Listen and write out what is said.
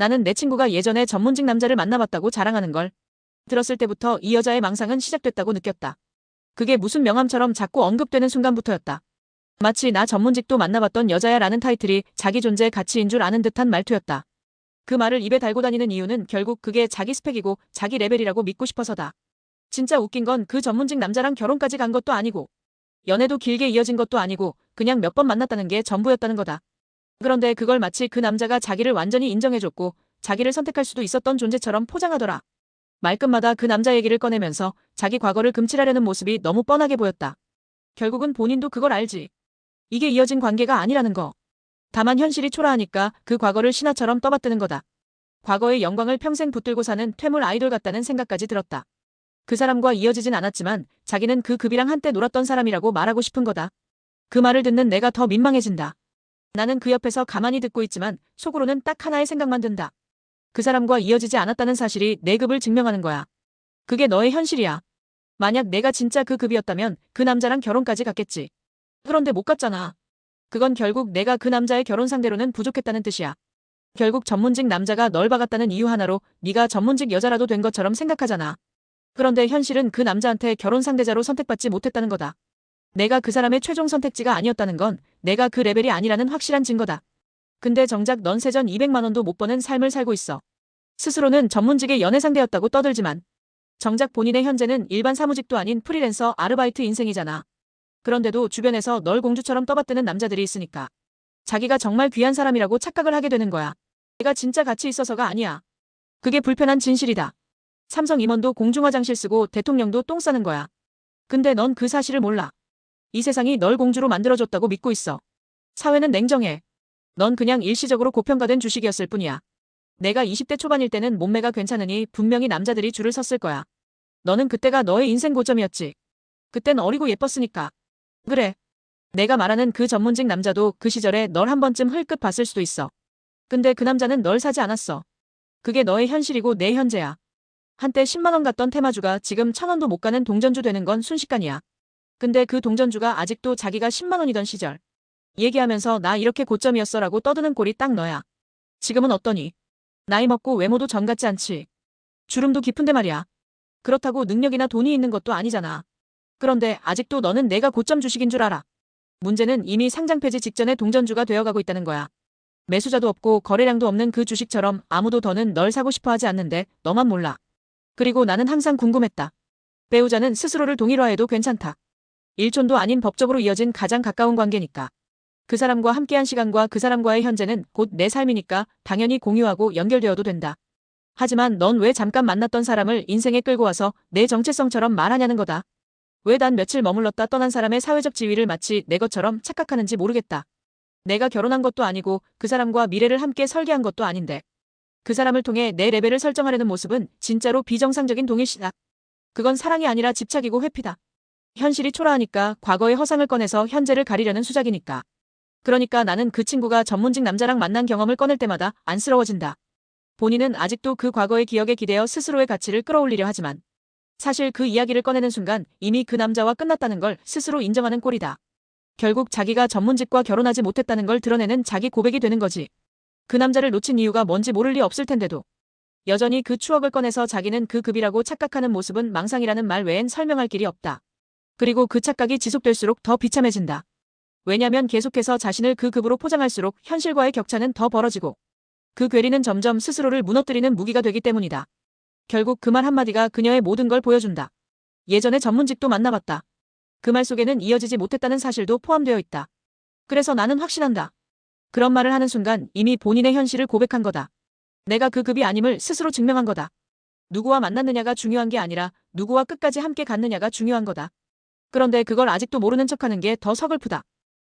나는 내 친구가 예전에 전문직 남자를 만나봤다고 자랑하는 걸 들었을 때부터 이 여자의 망상은 시작됐다고 느꼈다. 그게 무슨 명함처럼 자꾸 언급되는 순간부터였다. 마치 나 전문직도 만나봤던 여자야 라는 타이틀이 자기 존재 가치인 줄 아는 듯한 말투였다. 그 말을 입에 달고 다니는 이유는 결국 그게 자기 스펙이고 자기 레벨이라고 믿고 싶어서다. 진짜 웃긴 건 그 전문직 남자랑 결혼까지 간 것도 아니고 연애도 길게 이어진 것도 아니고 그냥 몇 번 만났다는 게 전부였다는 거다. 그런데 그걸 마치 그 남자가 자기를 완전히 인정해줬고 자기를 선택할 수도 있었던 존재처럼 포장하더라. 말끝마다 그 남자 얘기를 꺼내면서 자기 과거를 금칠하려는 모습이 너무 뻔하게 보였다. 결국은 본인도 그걸 알지. 이게 이어진 관계가 아니라는 거. 다만 현실이 초라하니까 그 과거를 신화처럼 떠받드는 거다. 과거의 영광을 평생 붙들고 사는 퇴물 아이돌 같다는 생각까지 들었다. 그 사람과 이어지진 않았지만 자기는 그 급이랑 한때 놀았던 사람이라고 말하고 싶은 거다. 그 말을 듣는 내가 더 민망해진다. 나는 그 옆에서 가만히 듣고 있지만 속으로는 딱 하나의 생각만 든다. 그 사람과 이어지지 않았다는 사실이 내 급을 증명하는 거야. 그게 너의 현실이야. 만약 내가 진짜 그 급이었다면 그 남자랑 결혼까지 갔겠지. 그런데 못 갔잖아. 그건 결국 내가 그 남자의 결혼 상대로는 부족했다는 뜻이야. 결국 전문직 남자가 널 박았다는 이유 하나로 네가 전문직 여자라도 된 것처럼 생각하잖아. 그런데 현실은 그 남자한테 결혼 상대자로 선택받지 못했다는 거다. 내가 그 사람의 최종 선택지가 아니었다는 건 내가 그 레벨이 아니라는 확실한 증거다. 근데 정작 넌 세전 200만 원도 못 버는 삶을 살고 있어. 스스로는 전문직의 연애 상대였다고 떠들지만 정작 본인의 현재는 일반 사무직도 아닌 프리랜서 아르바이트 인생이잖아. 그런데도 주변에서 널 공주처럼 떠받드는 남자들이 있으니까 자기가 정말 귀한 사람이라고 착각을 하게 되는 거야. 내가 진짜 가치 있어서가 아니야. 그게 불편한 진실이다. 삼성 임원도 공중화장실 쓰고 대통령도 똥 싸는 거야. 근데 넌 그 사실을 몰라. 이 세상이 널 공주로 만들어줬다고 믿고 있어. 사회는 냉정해. 넌 그냥 일시적으로 고평가된 주식이었을 뿐이야. 내가 20대 초반일 때는 몸매가 괜찮으니 분명히 남자들이 줄을 섰을 거야. 너는 그때가 너의 인생 고점이었지. 그땐 어리고 예뻤으니까. 그래. 내가 말하는 그 전문직 남자도 그 시절에 널 한 번쯤 흘끗 봤을 수도 있어. 근데 그 남자는 널 사지 않았어. 그게 너의 현실이고 내 현재야. 한때 10만 원 갔던 테마주가 지금 1,000원도 못 가는 동전주 되는 건 순식간이야. 근데 그 동전주가 아직도 자기가 10만 원이던 시절. 얘기하면서 나 이렇게 고점이었어 라고 떠드는 꼴이 딱 너야. 지금은 어떠니? 나이 먹고 외모도 전 같지 않지. 주름도 깊은데 말이야. 그렇다고 능력이나 돈이 있는 것도 아니잖아. 그런데 아직도 너는 내가 고점 주식인 줄 알아. 문제는 이미 상장 폐지 직전에 동전주가 되어가고 있다는 거야. 매수자도 없고 거래량도 없는 그 주식처럼 아무도 더는 널 사고 싶어 하지 않는데 너만 몰라. 그리고 나는 항상 궁금했다. 배우자는 스스로를 동일화해도 괜찮다. 일촌도 아닌 법적으로 이어진 가장 가까운 관계니까. 그 사람과 함께한 시간과 그 사람과의 현재는 곧 내 삶이니까 당연히 공유하고 연결되어도 된다. 하지만 넌 왜 잠깐 만났던 사람을 인생에 끌고 와서 내 정체성처럼 말하냐는 거다. 왜 난 며칠 머물렀다 떠난 사람의 사회적 지위를 마치 내 것처럼 착각하는지 모르겠다. 내가 결혼한 것도 아니고 그 사람과 미래를 함께 설계한 것도 아닌데. 그 사람을 통해 내 레벨을 설정하려는 모습은 진짜로 비정상적인 동일시다. 그건 사랑이 아니라 집착이고 회피다. 현실이 초라하니까 과거의 허상을 꺼내서 현재를 가리려는 수작이니까. 그러니까 나는 그 친구가 전문직 남자랑 만난 경험을 꺼낼 때마다 안쓰러워진다. 본인은 아직도 그 과거의 기억에 기대어 스스로의 가치를 끌어올리려 하지만 사실 그 이야기를 꺼내는 순간 이미 그 남자와 끝났다는 걸 스스로 인정하는 꼴이다. 결국 자기가 전문직과 결혼하지 못했다는 걸 드러내는 자기 고백이 되는 거지. 그 남자를 놓친 이유가 뭔지 모를 리 없을 텐데도 여전히 그 추억을 꺼내서 자기는 그 급이라고 착각하는 모습은 망상이라는 말 외엔 설명할 길이 없다. 그리고 그 착각이 지속될수록 더 비참해진다. 왜냐면 계속해서 자신을 그 급으로 포장할수록 현실과의 격차는 더 벌어지고 그 괴리는 점점 스스로를 무너뜨리는 무기가 되기 때문이다. 결국 그 말 한마디가 그녀의 모든 걸 보여준다. 예전에 전문직도 만나봤다. 그 말 속에는 이어지지 못했다는 사실도 포함되어 있다. 그래서 나는 확신한다. 그런 말을 하는 순간 이미 본인의 현실을 고백한 거다. 내가 그 급이 아님을 스스로 증명한 거다. 누구와 만났느냐가 중요한 게 아니라 누구와 끝까지 함께 갔느냐가 중요한 거다. 그런데 그걸 아직도 모르는 척하는 게 더 서글프다.